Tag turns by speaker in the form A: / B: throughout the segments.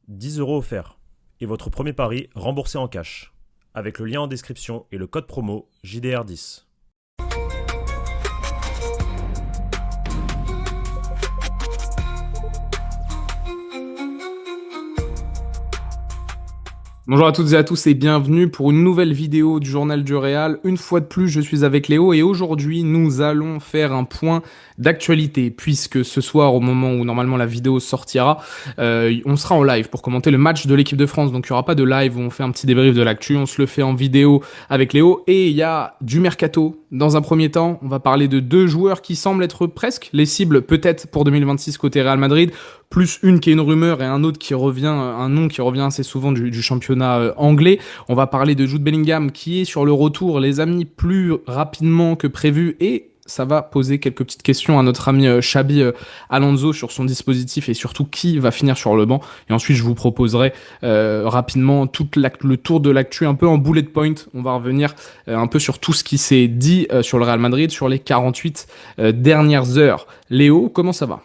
A: 10 € offerts. Et votre premier pari remboursé en cash. Avec le lien en description et le code promo JDR10.
B: Bonjour à toutes et à tous et bienvenue pour une nouvelle vidéo du Journal du Real. Une fois de plus, je suis avec Léo et aujourd'hui, nous allons faire un point d'actualité puisque ce soir, au moment où normalement la vidéo sortira, on sera en live pour commenter le match de l'équipe de France. Donc il n'y aura pas de live où on fait un petit débrief de l'actu, on se le fait en vidéo avec Léo et il y a du mercato. Dans un premier temps, on va parler de deux joueurs qui semblent être presque les cibles peut-être pour 2026 côté Real Madrid. Plus une qui est une rumeur et un autre qui revient, un nom qui revient assez souvent du championnat anglais. On va parler de Jude Bellingham qui est sur le retour, les amis, plus rapidement que prévu et ça va poser quelques petites questions à notre ami Xabi Alonso sur son dispositif et surtout qui va finir sur le banc. Et ensuite, je vous proposerai rapidement le tour de l'actu un peu en bullet point. On va revenir un peu sur tout ce qui s'est dit sur le Real Madrid sur les 48 dernières heures. Léo, comment ça va ?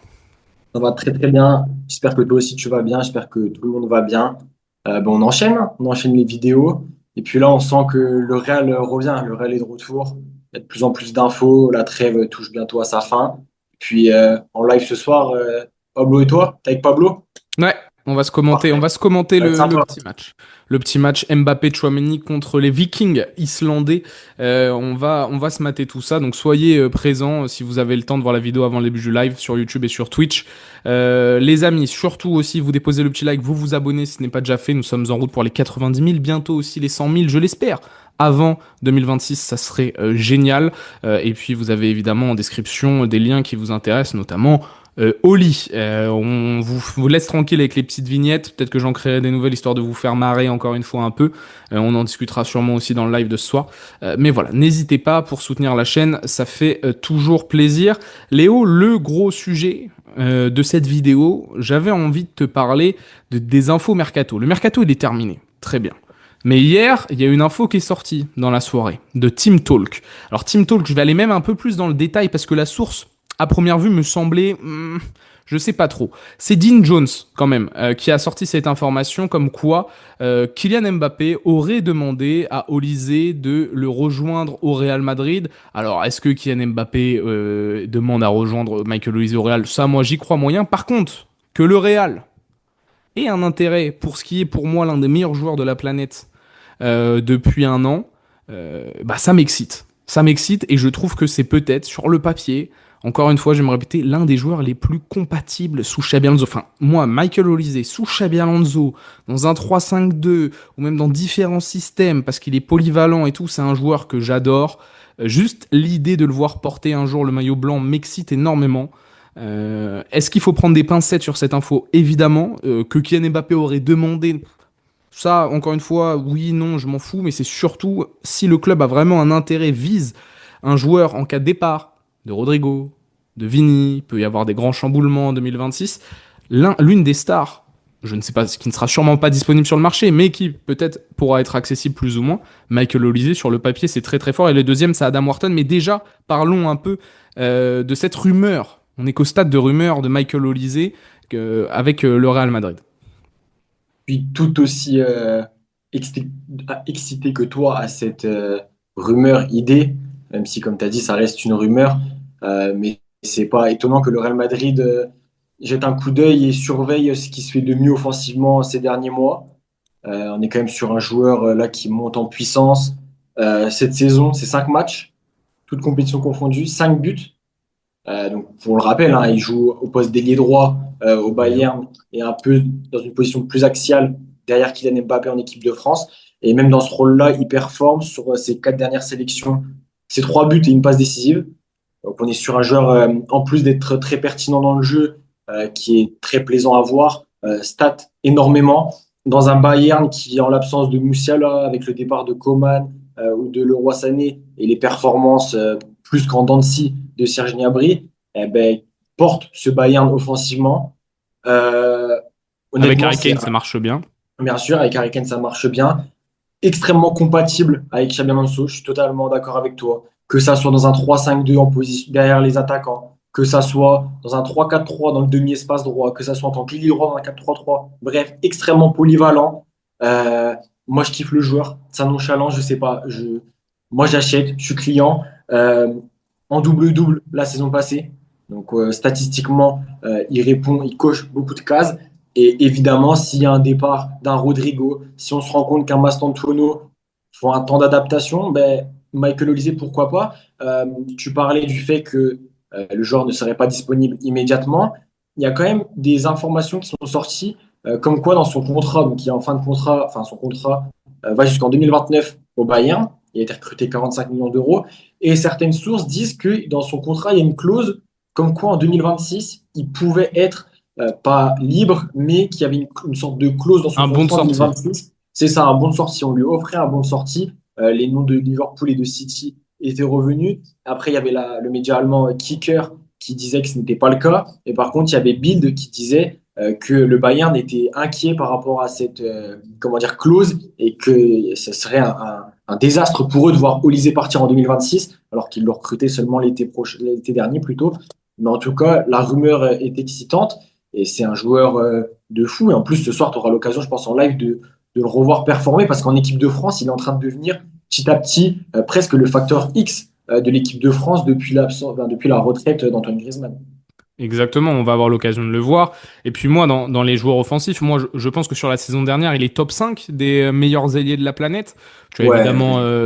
C: Ça va très très bien. J'espère que toi aussi tu vas bien. J'espère que tout le monde va bien. On enchaîne les vidéos. Et puis là, on sent que le Real revient. Le Real est de retour. Il y a de plus en plus d'infos. La trêve touche bientôt à sa fin. Puis en live ce soir, Pablo et toi, t'es avec Pablo?
B: Ouais,
C: Parfait.
B: on va se commenter
C: Ça va être
B: le
C: sympa.
B: petit match. Le petit match Mbappé-Tchouaméni contre les Vikings islandais. On va se mater tout ça. Donc soyez présents si vous avez le temps de voir la vidéo avant le début du live sur YouTube et sur Twitch. Les amis, surtout aussi, vous déposez le petit like, vous vous abonnez si ce n'est pas déjà fait. Nous sommes en route pour les 90 000, bientôt aussi les 100 000, je l'espère. Avant 2026, ça serait génial. Et puis vous avez évidemment en description des liens qui vous intéressent, notamment Oli. On vous laisse tranquille avec les petites vignettes. Peut-être que j'en créerai des nouvelles histoire de vous faire marrer encore une fois un peu. On en discutera sûrement aussi dans le live de ce soir. Mais voilà, n'hésitez pas pour soutenir la chaîne, ça fait toujours plaisir. Léo, le gros sujet de cette vidéo, j'avais envie de te parler des infos mercato. Le mercato, il est terminé. Très bien. Mais hier, il y a une info qui est sortie dans la soirée de Team Talk. Alors Team Talk, je vais aller même un peu plus dans le détail parce que la source, à première vue, me semblait, je sais pas trop. C'est Dean Jones quand même qui a sorti cette information comme quoi Kylian Mbappé aurait demandé à Olysée de le rejoindre au Real Madrid. Alors est-ce que Kylian Mbappé demande à rejoindre Michael Olise au Real? Ça, moi, j'y crois moyen. Par contre, que le Real ait un intérêt pour ce qui est pour moi l'un des meilleurs joueurs de la planète depuis un an, bah ça m'excite. Ça m'excite et je trouve que c'est peut-être sur le papier, encore une fois, je vais me répéter, l'un des joueurs les plus compatibles sous Xabi Alonso. Enfin, moi, Michael Olise sous Xabi Alonso, dans un 3-5-2 ou même dans différents systèmes, parce qu'il est polyvalent et tout, c'est un joueur que j'adore. Juste l'idée de le voir porter un jour le maillot blanc m'excite énormément. Est-ce qu'il faut prendre des pincettes sur cette info? Évidemment. Que Kylian Mbappé aurait demandé ça, encore une fois, oui, non, je m'en fous, mais c'est surtout si le club a vraiment un intérêt, vise un joueur en cas de départ de Rodrigo, de Vini, il peut y avoir des grands chamboulements en 2026. L'une des stars, je ne sais pas, qui ne sera sûrement pas disponible sur le marché, mais qui peut-être pourra être accessible plus ou moins, Michael Olise, sur le papier, c'est très très fort. Et le deuxième, c'est Adam Wharton. Mais déjà, parlons un peu de cette rumeur. On n'est qu'au stade de rumeur de Michael Olise avec le Real Madrid.
C: Puis tout aussi excité, excité que toi à cette rumeur idée, même si comme tu as dit, ça reste une rumeur. Mais c'est pas étonnant que le Real Madrid jette un coup d'œil et surveille ce qui se fait de mieux offensivement ces derniers mois. On est quand même sur un joueur là qui monte en puissance. Cette saison, c'est 5 matchs, toutes compétitions confondues, 5 buts. Donc, pour le rappel, hein, il joue au poste d'ailier droit au Bayern et un peu dans une position plus axiale derrière Kylian Mbappé en équipe de France. Et même dans ce rôle-là, il performe sur ses 4 dernières sélections, ses 3 buts et une passe décisive. Donc, on est sur un joueur, en plus d'être très pertinent dans le jeu, qui est très plaisant à voir, stat énormément. Dans un Bayern qui, en l'absence de Musiala, avec le départ de Coman ou de Leroy Sané et les performances plus qu'en dents de scie de Serge Gnabry, eh ben, porte ce Bayern offensivement. Euh,
B: Avec
C: Honnêtement,
B: Harry Kane, ça marche bien.
C: bien sûr, avec Harry Kane, ça marche bien. Extrêmement compatible avec Xabi Alonso, je suis totalement d'accord avec toi. Que ça soit dans un 3-5-2 en position derrière les attaquants, que ça soit dans un 3-4-3 dans le demi-espace droit, que ça soit en tant qu'ailier droit dans un 4-3-3. Bref, extrêmement polyvalent. Euh, Moi, je kiffe le joueur. C'est un nonchalant, je sais pas. Moi, j'achète, je suis client. En double-double la saison passée. Donc, statistiquement, il répond, il coche beaucoup de cases. Et évidemment, s'il y a un départ d'un Rodrigo, si on se rend compte qu'un Mastantuono faut un temps d'adaptation, ben, Michael Olise, pourquoi pas. Tu parlais du fait que le joueur ne serait pas disponible immédiatement. Il y a quand même des informations qui sont sorties, comme quoi dans son contrat, donc il est en fin de contrat, enfin son contrat va jusqu'en 2029 au Bayern, il a été recruté 45 millions d'euros, et certaines sources disent que dans son contrat, il y a une clause comme quoi en 2026, il pouvait être pas libre, mais qu'il y avait une sorte de clause dans son
B: Un bon de
C: contrat en
B: sortie.
C: 2026. C'est ça, un bon de sortie. On lui offrait un bon de sortie. Les noms de Liverpool et de City étaient revenus. Après, il y avait le média allemand Kicker qui disait que ce n'était pas le cas. Et par contre, il y avait Bild qui disait que le Bayern était inquiet par rapport à cette comment dire, clause et que ce serait un désastre pour eux de voir Olise partir en 2026, alors qu'ils l'ont recruté seulement l'été dernier plutôt. Mais en tout cas, la rumeur est excitante et c'est un joueur de fou. Et en plus, ce soir, tu auras l'occasion, je pense, en live de le revoir performer parce qu'en équipe de France, il est en train de devenir petit à petit presque le facteur X de l'équipe de France depuis la retraite d'Antoine Griezmann.
B: Exactement, on va avoir l'occasion de le voir. Et puis moi, dans les joueurs offensifs, moi, je pense que sur la saison dernière, il est top 5 des meilleurs ailiers de la planète.
C: Ouais,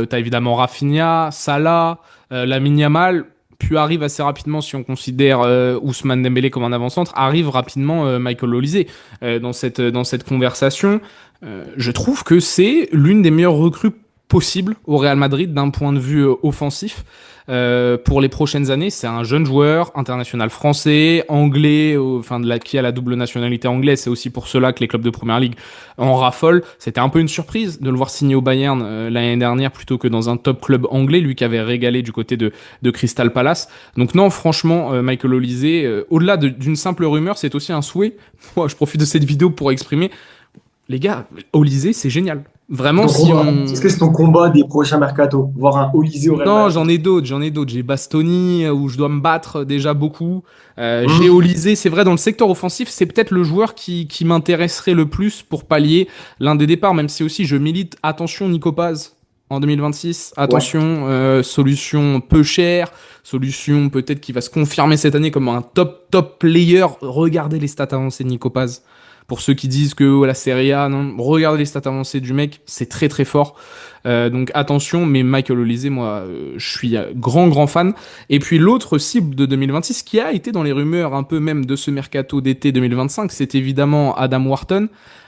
B: T'as évidemment Rafinha, Salah, Lamine Yamal, puis arrive assez rapidement, si on considère Ousmane Dembélé comme un avant-centre, arrive rapidement Michael Olise dans cette conversation. Je trouve que c'est l'une des meilleures recrues possibles au Real Madrid d'un point de vue offensif. Pour les prochaines années, c'est un jeune joueur international français, anglais, qui a la double nationalité anglaise. C'est aussi pour cela que les clubs de première ligue en raffolent. C'était un peu une surprise de le voir signer au Bayern l'année dernière plutôt que dans un top club anglais, lui qui avait régalé du côté de Crystal Palace. Donc non, franchement, Michael Olise, au-delà d'une simple rumeur, c'est aussi un souhait. Moi, je profite de cette vidéo pour exprimer, les gars, Olise, c'est génial. Vraiment,
C: ton
B: si
C: combat.
B: on,
C: Est-ce que c'est ton combat des prochains mercato? Voir un Olise au Real
B: non,
C: Madrid?
B: j'en ai d'autres. J'ai Bastoni où je dois me battre déjà beaucoup. J'ai
C: Hum,
B: Olise, c'est vrai, dans le secteur offensif, c'est peut-être le joueur qui m'intéresserait le plus pour pallier l'un des départs, même si aussi je milite, attention Nico Paz en 2026,
C: ouais.
B: attention, solution peu chère, solution peut-être qui va se confirmer cette année comme un top player. Regardez les stats avancées de Nico Paz. Pour ceux qui disent que la Serie A, non, regardez les stats avancées du mec, c'est très très fort. Donc attention, mais Michael Olise, moi, je suis grand fan. Et puis l'autre cible de 2026, qui a été dans les rumeurs un peu même de ce mercato d'été 2025, c'est évidemment Adam Wharton.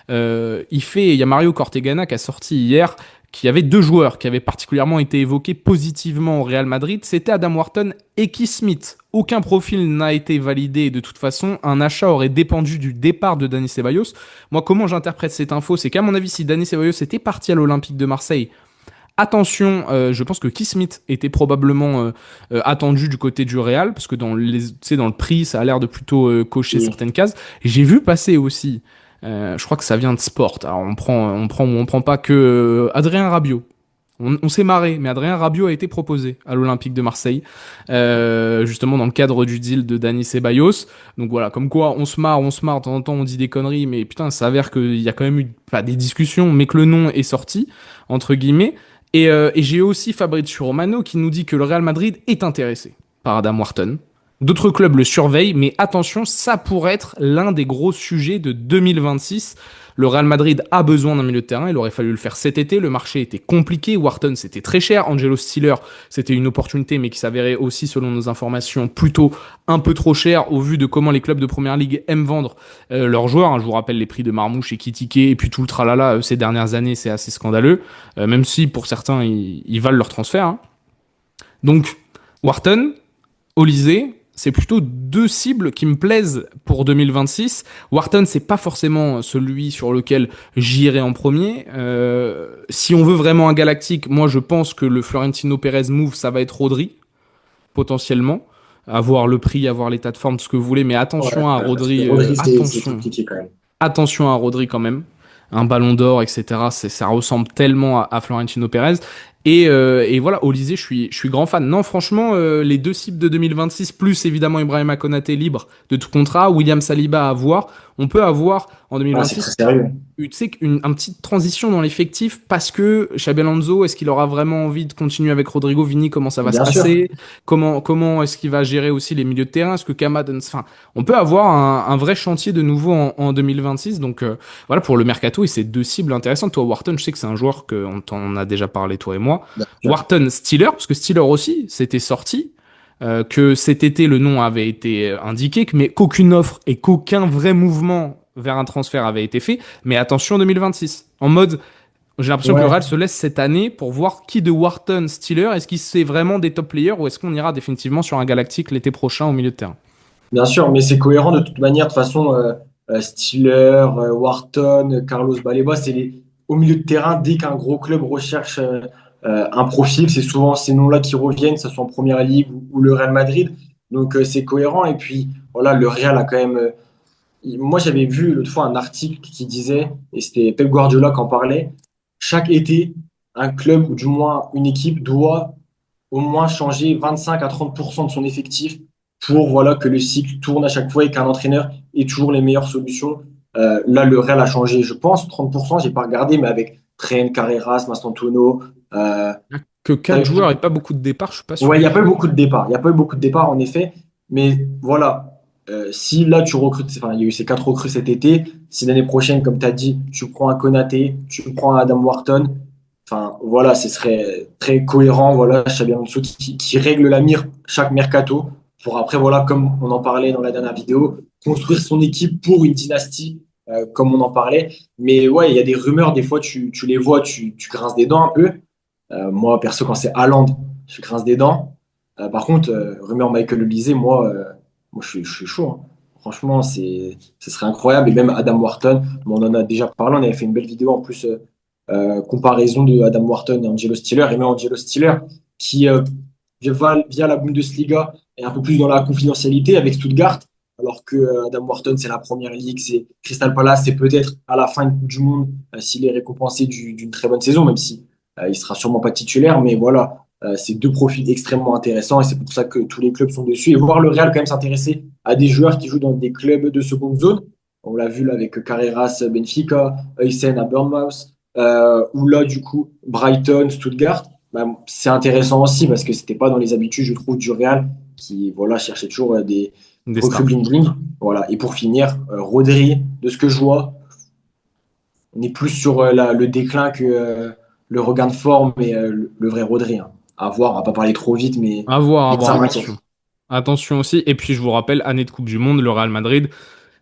B: Il y a Mario Cortegana qui a sorti hier, qui avait deux joueurs qui avaient particulièrement été évoqués positivement au Real Madrid. C'était Adam Wharton et Keith Smith. Aucun profil n'a été validé et de toute façon, un achat aurait dépendu du départ de Dani Ceballos. Moi, comment j'interprète cette info? C'est qu'à mon avis, si Dani Ceballos était parti à l'Olympique de Marseille, attention, je pense que Keith Smith était probablement attendu du côté du Real, parce que dans le prix, ça a l'air de plutôt cocher
C: Et
B: certaines cases. Et j'ai vu passer aussi, je crois que ça vient de Sport, alors on prend ou on prend pas que Adrien Rabiot. On s'est marré, mais Adrien Rabiot a été proposé à l'Olympique de Marseille, justement dans le cadre du deal de Dani Ceballos. Donc voilà, comme quoi on se marre, de temps en temps on dit des conneries, mais putain, ça s'avère qu'il y a quand même eu pas des discussions, mais que le nom est sorti, entre guillemets. Et j'ai aussi Fabrizio Romano qui nous dit que le Real Madrid est intéressé par Adam Wharton. D'autres clubs le surveillent, mais attention, ça pourrait être l'un des gros sujets de 2026. Le Real Madrid a besoin d'un milieu de terrain, il aurait fallu le faire cet été, le marché était compliqué, Wharton c'était très cher, Angelo Stiller c'était une opportunité mais qui s'avérait aussi selon nos informations plutôt un peu trop cher au vu de comment les clubs de première ligue aiment vendre leurs joueurs. Je vous rappelle les prix de Marmouche et Kitike et puis tout le tralala ces dernières années, c'est assez scandaleux, même si pour certains ils valent leur transfert. Hein. Donc Wharton, Olise, c'est plutôt deux cibles qui me plaisent pour 2026. Wharton, c'est pas forcément celui sur lequel j'irai en premier. Si on veut vraiment un galactique, moi je pense que le Florentino Pérez move, ça va être Rodri, potentiellement. Avoir le prix, avoir l'état de forme, tout ce que vous voulez, mais
C: ouais,
B: attention à
C: parce que
B: Rodri,
C: Rodri, c'est compliqué quand même.
B: attention à Rodri quand même. Un ballon d'or, etc. Ça ressemble tellement à Florentino Pérez. Et voilà, Olysée, je suis grand fan. Non, franchement, les deux cibles de 2026, plus évidemment Ibrahima Konaté libre de tout contrat, William Saliba à voir. On peut avoir en
C: Ah, c'est très
B: 2026,
C: sérieux.
B: tu sais, un petite transition dans l'effectif parce que Xabi Alonso, est-ce qu'il aura vraiment envie de continuer avec Rodrigo Vini? Comment ça va se
C: Bien sûr.
B: passer? Comment est-ce qu'il va gérer aussi les milieux de terrain? Est-ce que Kamad, enfin, on peut avoir un vrai chantier de nouveau en 2026. Donc voilà pour le mercato et ces deux cibles intéressantes. Toi, Wharton, je sais que c'est un joueur qu'on t'en a déjà parlé, toi et moi.
C: Bien sûr.
B: Wharton, Steeler, parce que Steeler aussi, c'était sorti. Que cet été le nom avait été indiqué, mais qu'aucune offre et qu'aucun vrai mouvement vers un transfert avait été fait. Mais attention 2026. En mode, j'ai l'impression que le
C: Ouais.
B: Real se laisse cette année pour voir qui de Wharton, Steeler, est-ce qu'il c'est vraiment des top players ou est-ce qu'on ira définitivement sur un Galactique l'été prochain au milieu de terrain.
C: Bien sûr, mais c'est cohérent de toute manière. De toute façon, Stiller, Wharton, Carlos Baleba, au milieu de terrain, dès qu'un gros club recherche un profil, c'est souvent ces noms-là qui reviennent, que ce soit en Première Ligue ou le Real Madrid. Donc c'est cohérent. Et puis voilà, le Real a quand même. Moi, j'avais vu l'autre fois un article qui disait, et c'était Pep Guardiola qui en parlait, chaque été, un club ou du moins une équipe doit au moins changer 25 à 30% de son effectif pour voilà, que le cycle tourne à chaque fois et qu'un entraîneur ait toujours les meilleures solutions. Là, le Real a changé, je pense, 30%, j'ai pas regardé, mais avec Tren, Carreras, Mastantuono. Euh,
B: Que quatre joueurs et pas beaucoup de départs, je suis pas
C: ouais, il
B: sûr.
C: n'y a pas eu beaucoup de départs. Il n'y a pas eu beaucoup de départs, en effet. Mais voilà, si là, tu recrutes, enfin, il y a eu ces 4 recrues cet été. Si l'année prochaine, comme tu as dit, tu prends un Konaté, tu prends un Adam Wharton, enfin, voilà, ce serait très cohérent. Voilà, Xabi Alonso qui règle la mire chaque mercato pour après, voilà, comme on en parlait dans la dernière vidéo, construire son équipe pour une dynastie, comme on en parlait. Mais ouais, il y a des rumeurs, des fois, tu les vois, tu grinces des dents un peu. Moi, perso, quand c'est Haaland, je grince des dents. Par contre, rumeur Michael Olise, moi je suis chaud, hein. Franchement, ce serait incroyable. Et même Adam Wharton, on en a déjà parlé, on avait fait une belle vidéo en plus, comparaison de Adam Wharton et Angelo Stiller. Et même Angelo Stiller, qui, via la Bundesliga, est un peu plus dans la confidentialité avec Stuttgart, alors que Adam Wharton, c'est la première ligue, c'est Crystal Palace, c'est peut-être à la fin une Coupe du Monde, s'il est récompensé d'une très bonne saison, même si il sera sûrement pas titulaire, mais voilà, c'est deux profils extrêmement intéressants et c'est pour ça que tous les clubs sont dessus. Et voir le Real quand même s'intéresser à des joueurs qui jouent dans des clubs de seconde zone. On l'a vu là avec Carreras, Benfica, Eisen à Bournemouth, ou là du coup Brighton, Stuttgart. Bah, c'est intéressant aussi parce que c'était pas dans les habitudes, je trouve, du Real qui voilà cherchait toujours des
B: Des
C: recrues
B: stars.
C: bling bling. Voilà. Et pour finir, Rodri, de ce que je vois, on est plus sur le déclin que le regain de forme et le vrai Rodri, hein. À voir, on va pas parler trop vite, mais
B: À
C: ça
B: voir,
C: m'inquiète.
B: attention. Attention aussi. Et puis je vous rappelle, année de Coupe du Monde, le Real Madrid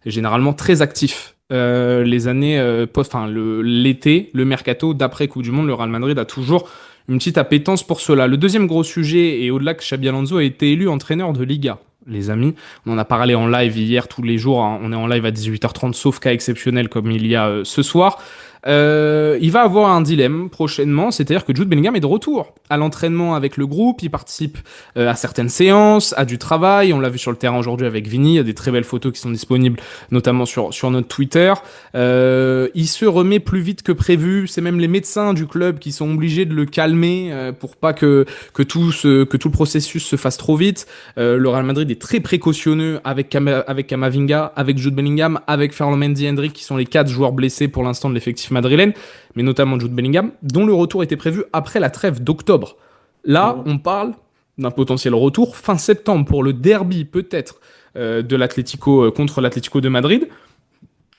B: est généralement très actif. Les années enfin l'été, le mercato d'après Coupe du Monde, le Real Madrid a toujours une petite appétence pour cela. Le deuxième gros sujet, et au-delà que Xabi Alonso a été élu entraîneur de Liga. Les amis, on en a parlé en live hier tous les jours, hein. On est en live à 18h30, sauf cas exceptionnel comme il y a ce soir. Il va avoir un dilemme prochainement, c'est-à-dire que Jude Bellingham est de retour à l'entraînement avec le groupe, il participe à certaines séances, à du travail, on l'a vu sur le terrain aujourd'hui avec Vini, il y a des très belles photos qui sont disponibles notamment sur notre Twitter. Il se remet plus vite que prévu, c'est même les médecins du club qui sont obligés de le calmer pour pas que que tout le processus se fasse trop vite. Le Real Madrid est très précautionneux avec Camavinga, avec Jude Bellingham, avec Ferland Mendy et Hendrick qui sont les 4 joueurs blessés pour l'instant de l'effectif madrilène, mais notamment Jude Bellingham, dont le retour était prévu après la trêve d'octobre. Là, on parle d'un potentiel retour fin septembre pour le derby peut-être de l'Atlético contre l'Atlético de Madrid.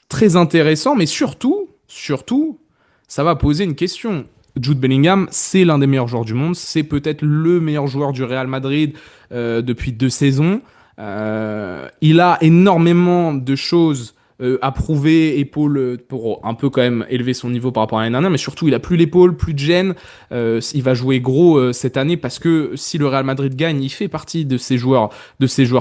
B: Très intéressant, mais surtout, ça va poser une question. Jude Bellingham, c'est l'un des meilleurs joueurs du monde, c'est peut-être le meilleur joueur du Real Madrid depuis 2 saisons. Il a énormément de choses à prouver, épaule pour un peu quand même élever son niveau par rapport à l'année dernière, mais surtout il a plus l'épaule, plus de gêne. Il va jouer gros cette année parce que si le Real Madrid gagne, il fait partie de ces joueurs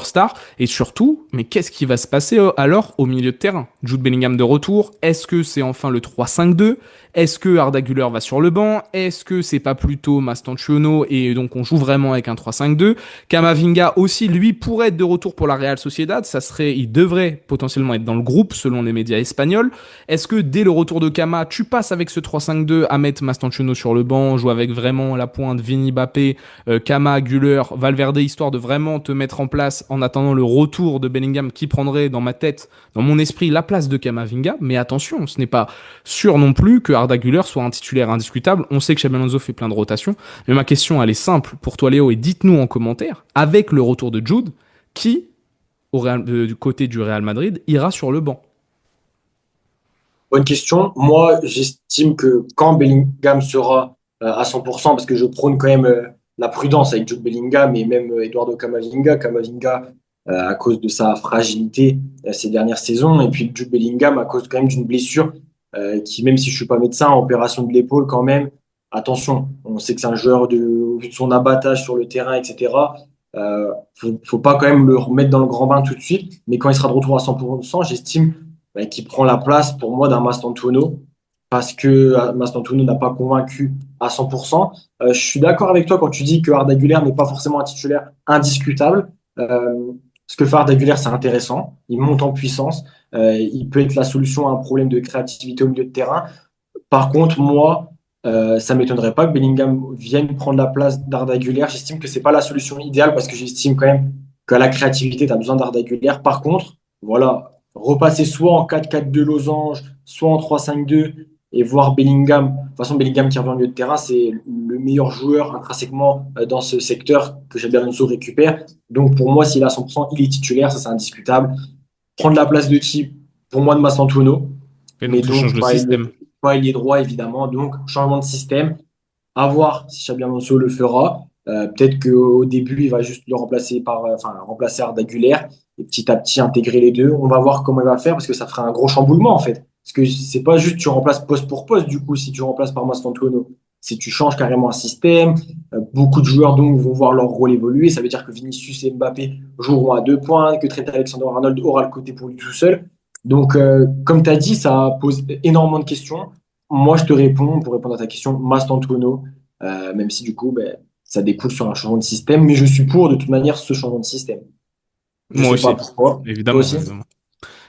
B: stars. Et surtout, mais qu'est-ce qui va se passer alors au milieu de terrain? Jude Bellingham de retour, est-ce que c'est enfin le 3-5-2? Est-ce que Arda Güler va sur le banc? Est-ce que c'est pas plutôt Mastantuono et donc on joue vraiment avec un 3-5-2? Camavinga aussi, lui, pourrait être de retour pour la Real Sociedad. Il devrait potentiellement être dans le groupe. groupe selon les médias espagnols. Est-ce que dès le retour de Kama, tu passes avec ce 3-5-2 à mettre Mastantuono sur le banc, jouer avec vraiment la pointe Vini, Mbappé, Kama, Güler, Valverde, histoire de vraiment te mettre en place en attendant le retour de Bellingham qui prendrait dans ma tête, dans mon esprit, la place de Kamavinga. Mais attention, ce n'est pas sûr non plus que Arda Güler soit un titulaire indiscutable. On sait que Xabi Alonso fait plein de rotations. Mais ma question, elle est simple pour toi, Léo, et dites-nous en commentaire, avec le retour de Jude, qui, du côté du Real Madrid, ira sur le banc?
C: Bonne question. Moi, j'estime que quand Bellingham sera à 100%, parce que je prône quand même la prudence avec Jude Bellingham et même Eduardo Camavinga. Camavinga, à cause de sa fragilité ces dernières saisons, et puis Jude Bellingham à cause quand même d'une blessure qui, même si je suis pas médecin, opération de l'épaule quand même. Attention, on sait que c'est un joueur au vu de son abattage sur le terrain, etc. Faut pas quand même le remettre dans le grand bain tout de suite, mais quand il sera de retour à 100%, j'estime qui prend la place pour moi d'un Mastantuono parce que Mastantuono n'a pas convaincu à 100%. Je suis d'accord avec toi quand tu dis que Arda Güler n'est pas forcément un titulaire indiscutable. Ce que fait Arda Güler, c'est intéressant. Il monte en puissance. Il peut être la solution à un problème de créativité au milieu de terrain. Par contre, moi, ça m'étonnerait pas que Bellingham vienne prendre la place d'Arda Güler. J'estime que c'est pas la solution idéale parce que j'estime quand même qu'à la créativité, tu as besoin d'Arda Güler. Par contre, voilà, repasser soit en 4-4-2 losange, soit en 3-5-2 et voir Bellingham. De toute façon, Bellingham qui revient au milieu de terrain, c'est le meilleur joueur intrinsèquement dans ce secteur que Xabi Alonso récupère. Donc pour moi, s'il est à 100%, il est titulaire, ça c'est indiscutable. Prendre la place de type, pour moi, de Mastantuono.
B: Et
C: Mais
B: donc tu changes
C: donc,
B: de système.
C: pas ailier droit, évidemment. Donc, changement de système. À voir si Xabi Alonso le fera. Peut-être qu'au début, il va juste le remplacer remplacer Arda Güler et petit à petit intégrer les deux. On va voir comment il va faire parce que ça ferait un gros chamboulement en fait. Parce que c'est pas juste tu remplaces poste pour poste du coup si tu remplaces par Mastantuono. Si tu changes carrément un système, beaucoup de joueurs donc vont voir leur rôle évoluer. Ça veut dire que Vinicius et Mbappé joueront à 2 points, que Trent Alexander-Arnold aura le côté pour lui tout seul. Donc, comme tu as dit, ça pose énormément de questions. Moi, je te réponds, pour répondre à ta question, Mastantuono, même si du coup, ça découle sur un changement de système, mais je suis pour de toute manière ce changement de système. Je
B: Moi
C: sais
B: aussi,
C: pas pourquoi. Toi
B: évidemment,
C: aussi?
B: évidemment.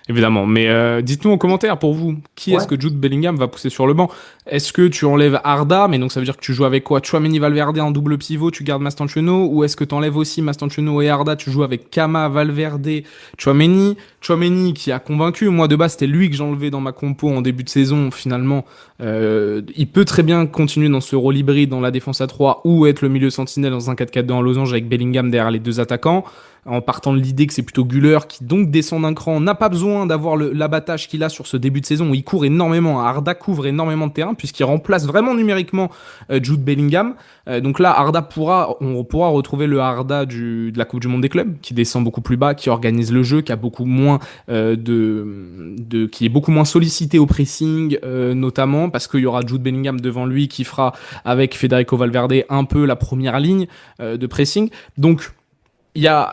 B: Évidemment, mais dites-nous en commentaire pour vous, qui est-ce
C: Ouais.
B: que Jude Bellingham va pousser sur le banc? Est-ce que tu enlèves Arda, mais donc ça veut dire que tu joues avec quoi? Tchouaméni Valverde en double pivot, tu gardes Mastantuono, ou est-ce que tu enlèves aussi Mastantuono et Arda, tu joues avec Kama, Valverde, Tchouaméni? Tchouaméni qui a convaincu, moi de base c'était lui que j'enlevais dans ma compo en début de saison, finalement, il peut très bien continuer dans ce rôle hybride dans la défense à 3 ou être le milieu sentinelle dans un 4-4-2 en losange avec Bellingham derrière les deux attaquants, en partant de l'idée que c'est plutôt Güler qui donc descend d'un cran, n'a pas besoin d'avoir l'abattage qu'il a sur ce début de saison où il court énormément. Arda couvre énormément de terrain puisqu'il remplace vraiment numériquement Jude Bellingham. Donc là, on pourra retrouver le Arda de la Coupe du Monde des clubs qui descend beaucoup plus bas, qui organise le jeu, qui a beaucoup moins qui est beaucoup moins sollicité au pressing, notamment parce qu'il y aura Jude Bellingham devant lui qui fera avec Federico Valverde un peu la première ligne de pressing. Donc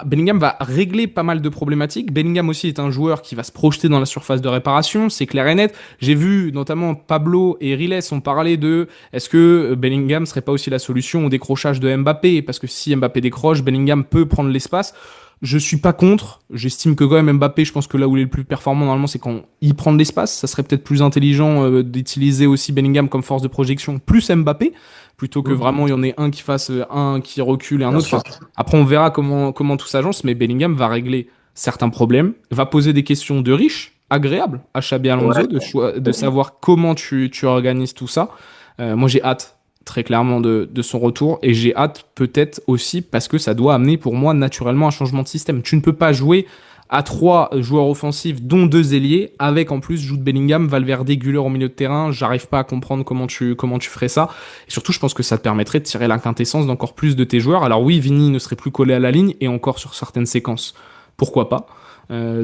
B: Bellingham va régler pas mal de problématiques. Bellingham aussi est un joueur qui va se projeter dans la surface de réparation, c'est clair et net. J'ai vu notamment Pablo et Riles ont parlé de est-ce que Bellingham serait pas aussi la solution au décrochage de Mbappé, parce que si Mbappé décroche, Bellingham peut prendre l'espace. Je suis pas contre. J'estime que quand même Mbappé, je pense que là où il est le plus performant normalement, c'est quand il prend de l'espace. Ça serait peut-être plus intelligent d'utiliser aussi Bellingham comme force de projection plus Mbappé, plutôt que vraiment il y en ait un qui fasse un qui recule et un
C: Bien
B: autre.
C: sûr.
B: Enfin, après, on verra comment tout s'agence, mais Bellingham va régler certains problèmes, va poser des questions de riches, agréables à Xabi Alonso,
C: Ouais.
B: de savoir comment tu organises tout ça. Moi, j'ai hâte très clairement de son retour et j'ai hâte peut-être aussi parce que ça doit amener pour moi naturellement un changement de système. Tu ne peux pas jouer à 3 joueurs offensifs, dont 2 ailiers, avec en plus Jude Bellingham, Valverde, Güler au milieu de terrain. J'arrive pas à comprendre comment tu ferais ça. Et surtout, je pense que ça te permettrait de tirer la quintessence d'encore plus de tes joueurs. Alors oui, Vini ne serait plus collé à la ligne, et encore sur certaines séquences, pourquoi pas.
C: Ouais.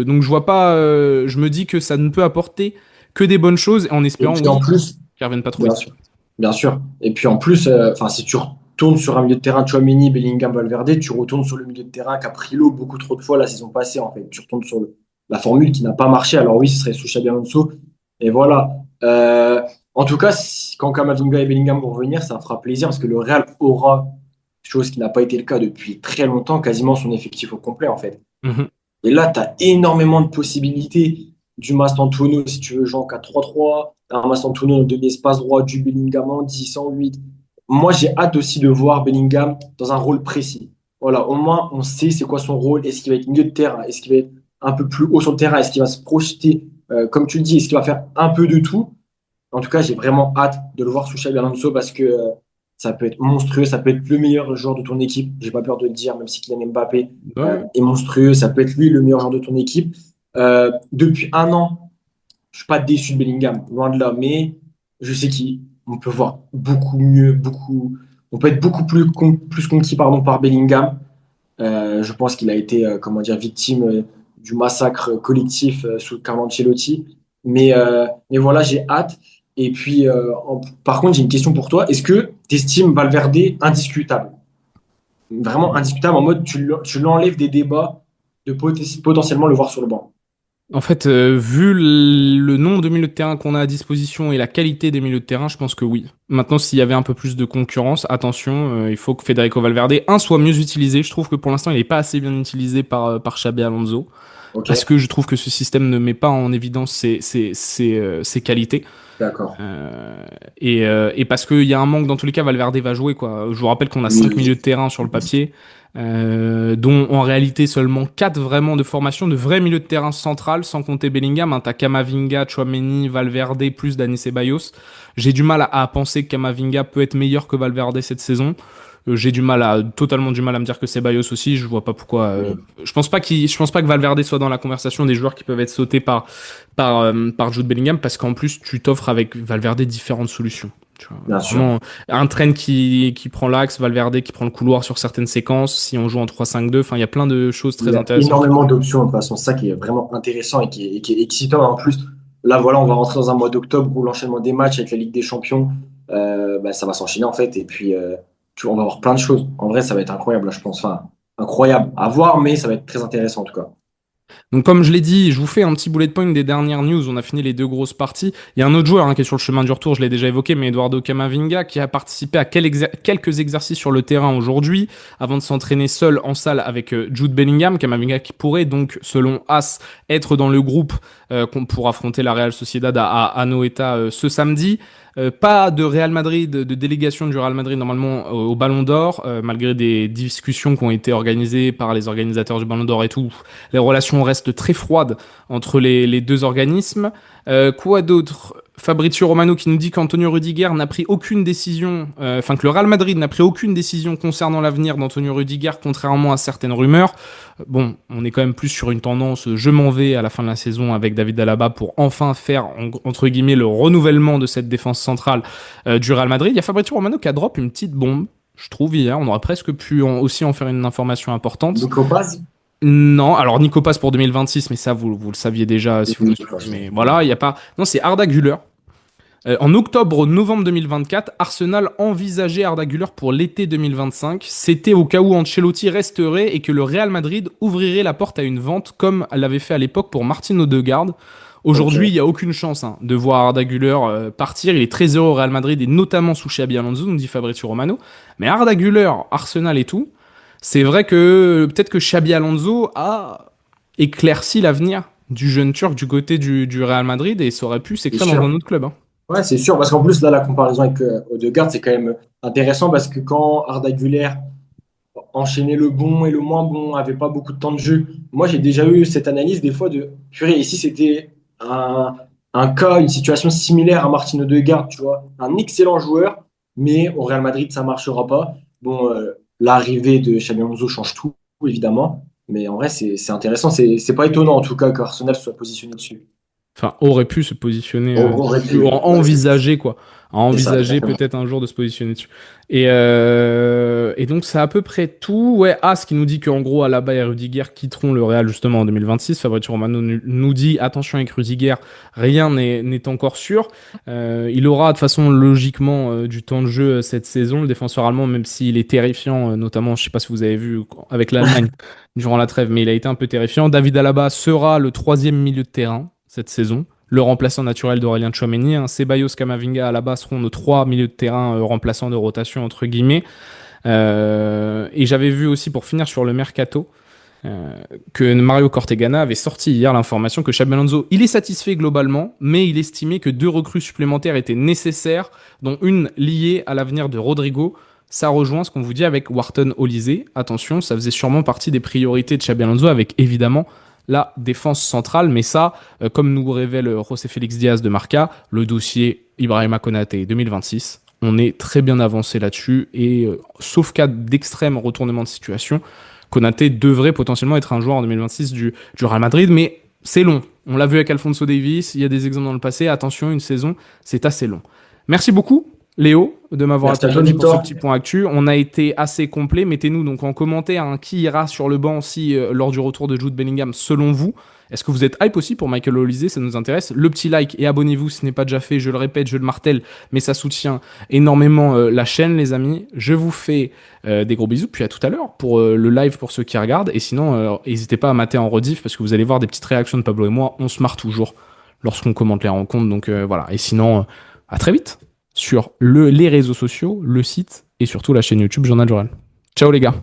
B: Donc je vois pas, je me dis que ça ne peut apporter que des bonnes choses, en
C: Et
B: espérant,
C: puis en
B: oui,
C: plus,
B: qu'ils reviennent pas trop
C: bien
B: vite.
C: sûr. Bien sûr. Et puis en plus, si tu retournes sur un milieu de terrain Tchouaméni, Bellingham, Valverde, tu retournes sur le milieu de terrain qu'a pris l'eau beaucoup trop de fois la saison passée, en fait. Tu retournes sur la formule qui n'a pas marché. Alors oui, ce serait sous Xabi Alonso. Et voilà. En tout cas, quand Camavinga et Bellingham vont revenir, ça fera plaisir parce que le Real aura, chose qui n'a pas été le cas depuis très longtemps, quasiment son effectif au complet, en fait.
B: Mhm.
C: Et là, tu as énormément de possibilités. Du Mastantuono, si tu veux, jouer en 4-3-3. Un Mastantuono en demi-espace droit, du Bellingham en 10, en 8. Moi, j'ai hâte aussi de voir Bellingham dans un rôle précis. Voilà, au moins, on sait c'est quoi son rôle. Est-ce qu'il va être milieu de terrain? Est-ce qu'il va être un peu plus haut sur le terrain? Est-ce qu'il va se projeter, comme tu le dis? Est-ce qu'il va faire un peu de tout? En tout cas, j'ai vraiment hâte de le voir sous Xabi Alonso parce que ça peut être monstrueux, ça peut être le meilleur joueur de ton équipe. J'ai pas peur de le dire, même si Kylian Mbappé
B: Ouais.
C: est monstrueux, ça peut être lui le meilleur joueur de ton équipe. Depuis un an, je suis pas déçu de Bellingham, loin de là, mais je sais qu'on peut voir beaucoup mieux, on peut être beaucoup plus conquis pardon, par Bellingham. Je pense qu'il a été, comment dire, victime du massacre collectif sous Carlo Ancelotti. Mais voilà, j'ai hâte. Et puis, par contre, j'ai une question pour toi. Est-ce que tu estimes Valverde indiscutable? Vraiment indiscutable, en mode tu l'enlèves des débats de potentiellement le voir sur le banc.
B: En fait, vu le nombre de milieux de terrain qu'on a à disposition et la qualité des milieux de terrain, je pense que oui. Maintenant, s'il y avait un peu plus de concurrence, attention, il faut que Federico Valverde, soit mieux utilisé. Je trouve que pour l'instant, il n'est pas assez bien utilisé par Xabi Alonso.
C: Ok,
B: Parce que je trouve que ce système ne met pas en évidence ses qualités.
C: d'accord.
B: Et parce qu'il y a un manque, dans tous les cas, Valverde va jouer, quoi. Je vous rappelle qu'on a
C: Oui,
B: 5
C: oui.
B: milieux de terrain sur le papier, dont en réalité seulement 4 vraiment de formation, de vrais milieux de terrain central, sans compter Bellingham. Hein. T'as Camavinga, Tchouaméni, Valverde, plus Dani Ceballos. J'ai du mal à penser que Camavinga peut être meilleur que Valverde cette saison. J'ai totalement du mal à me dire que Ceballos aussi. Je vois pas pourquoi.
C: Oui,
B: Je pense pas que Valverde soit dans la conversation des joueurs qui peuvent être sautés par Jude Bellingham, parce qu'en plus tu t'offres avec Valverde différentes solutions. Tu vois,
C: bien sûr.
B: vraiment un train qui prend l'axe, Valverde qui prend le couloir sur certaines séquences. Si on joue en 3-5-2, enfin il y a plein de choses
C: Il
B: très
C: y a
B: intéressantes.
C: énormément d'options. De toute façon, ça qui est vraiment intéressant et qui est excitant. En plus, là, voilà, on va rentrer dans un mois d'octobre où l'enchaînement des matchs avec la Ligue des Champions, bah, ça va s'enchaîner en fait. Et puis, on va avoir plein de choses. En vrai, ça va être incroyable, là, je pense. Enfin, incroyable à voir, mais ça va être très intéressant en tout cas.
B: Donc comme je l'ai dit, je vous fais un petit bullet point des dernières news. On a fini les 2 grosses parties. Il y a un autre joueur qui est sur le chemin du retour, je l'ai déjà évoqué, mais Eduardo Camavinga, qui a participé à quelques exercices sur le terrain aujourd'hui, avant de s'entraîner seul en salle avec Jude Bellingham. Camavinga qui pourrait donc, selon As, être dans le groupe pour affronter la Real Sociedad à Anoeta ce samedi. Pas de Real Madrid, de délégation du Real Madrid normalement au Ballon d'Or, malgré des discussions qui ont été organisées par les organisateurs du Ballon d'Or et tout. Les relations restent très froides entre les 2 organismes. Quoi d'autre? Fabrizio Romano qui nous dit qu'Antonio Rudiger n'a pris aucune décision, que le Real Madrid n'a pris aucune décision concernant l'avenir d'Antonio Rudiger, contrairement à certaines rumeurs. Bon, on est quand même plus sur une tendance je m'en vais à la fin de la saison avec David Alaba pour enfin faire, entre guillemets, le renouvellement de cette défense centrale du Real Madrid. Il y a Fabrizio Romano qui a drop une petite bombe, je trouve, hier. On aurait presque pu aussi en faire une information importante.
C: Nico Paz?
B: Non, alors Nico passe pour 2026, mais ça vous le saviez déjà si vous
C: Oui,
B: nous
C: de toute
B: suivez.
C: façon.
B: Mais voilà, il y a pas. Non, c'est Arda Güler. En octobre-novembre 2024, Arsenal envisageait Arda Güler pour l'été 2025. C'était au cas où Ancelotti resterait et que le Real Madrid ouvrirait la porte à une vente, comme l'avait fait à l'époque pour Martin Odegaard.
C: Ok.
B: Aujourd'hui, il n'y a aucune chance de voir Arda Güler partir. Il est très heureux au Real Madrid et notamment sous Xabi Alonso, nous dit Fabrizio Romano. Mais Arda Güler, Arsenal et tout, c'est vrai que peut-être que Xabi Alonso a éclairci l'avenir du jeune Turc du côté du Real Madrid et ça aurait pu
C: C'est
B: s'écrire dans
C: sûr.
B: un autre club. Hein.
C: Ouais, c'est sûr, parce qu'en plus, là, la comparaison avec Odegaard, c'est quand même intéressant parce que quand Arda Güler enchaînait le bon et le moins bon, avait pas beaucoup de temps de jeu, moi, j'ai déjà eu cette analyse des fois de purée, ici, c'était un cas, une situation similaire à Martin Odegaard, tu vois, un excellent joueur, mais au Real Madrid, ça marchera pas. Bon, l'arrivée de Xabi Alonso change tout, évidemment, mais en vrai, c'est intéressant. C'est pas étonnant, en tout cas, qu'Arsenal soit positionné dessus.
B: Enfin, aurait pu se positionner
C: On aurait
B: dessus,
C: pu. Ouais,
B: envisager quoi, à
C: c'est ça,
B: envisager
C: exactement.
B: peut-être un jour de se positionner dessus. Et donc c'est à peu près tout. Ouais, As qui nous dit qu'en gros Alaba et Rudiger quitteront le Real justement en 2026. Fabrizio Romano nous dit attention avec Rudiger, rien n'est encore sûr. Il aura de toute façon logiquement du temps de jeu cette saison, le défenseur allemand, même s'il est terrifiant, notamment je sais pas si vous avez vu avec l'Allemagne durant la trêve, mais il a été un peu terrifiant. David Alaba sera le troisième milieu de terrain cette saison. Le remplaçant naturel d'Aurélien Tchouaméni. Hein. Ceballos, Camavinga, Alaba seront nos 3 milieux de terrain remplaçants de rotation, entre guillemets. Et j'avais vu aussi, pour finir sur le mercato, que Mario Cortegana avait sorti hier l'information que Xabi Alonso, il est satisfait globalement, mais il estimait que 2 recrues supplémentaires étaient nécessaires, dont une liée à l'avenir de Rodrigo. Ça rejoint ce qu'on vous dit avec Wharton Olysée. Attention, ça faisait sûrement partie des priorités de Xabi Alonso, avec évidemment la défense centrale, mais ça, comme nous révèle José Félix Diaz de Marca, le dossier Ibrahima Konaté 2026, on est très bien avancé là-dessus, et sauf cas d'extrême retournement de situation, Konaté devrait potentiellement être un joueur en 2026 du Real Madrid, mais c'est long. On l'a vu avec Alphonso Davies, il y a des exemples dans le passé. Attention, une saison, c'est assez long. Merci beaucoup, Léo, de m'avoir accompagné pour ce petit point actu. On a été assez complet. Mettez-nous donc en commentaire qui ira sur le banc si lors du retour de Jude Bellingham, selon vous. Est-ce que vous êtes hype aussi pour Michael Olise? Ça nous intéresse. Le petit like et abonnez-vous si ce n'est pas déjà fait. Je le répète, je le martèle, mais ça soutient énormément la chaîne, les amis. Je vous fais des gros bisous. Puis à tout à l'heure pour le live pour ceux qui regardent. Et sinon, n'hésitez pas à mater en rediff parce que vous allez voir des petites réactions de Pablo et moi. On se marre toujours lorsqu'on commente les rencontres. Donc voilà. Et sinon, à très vite sur les réseaux sociaux, le site et surtout la chaîne YouTube Journal Journal. Ciao les gars.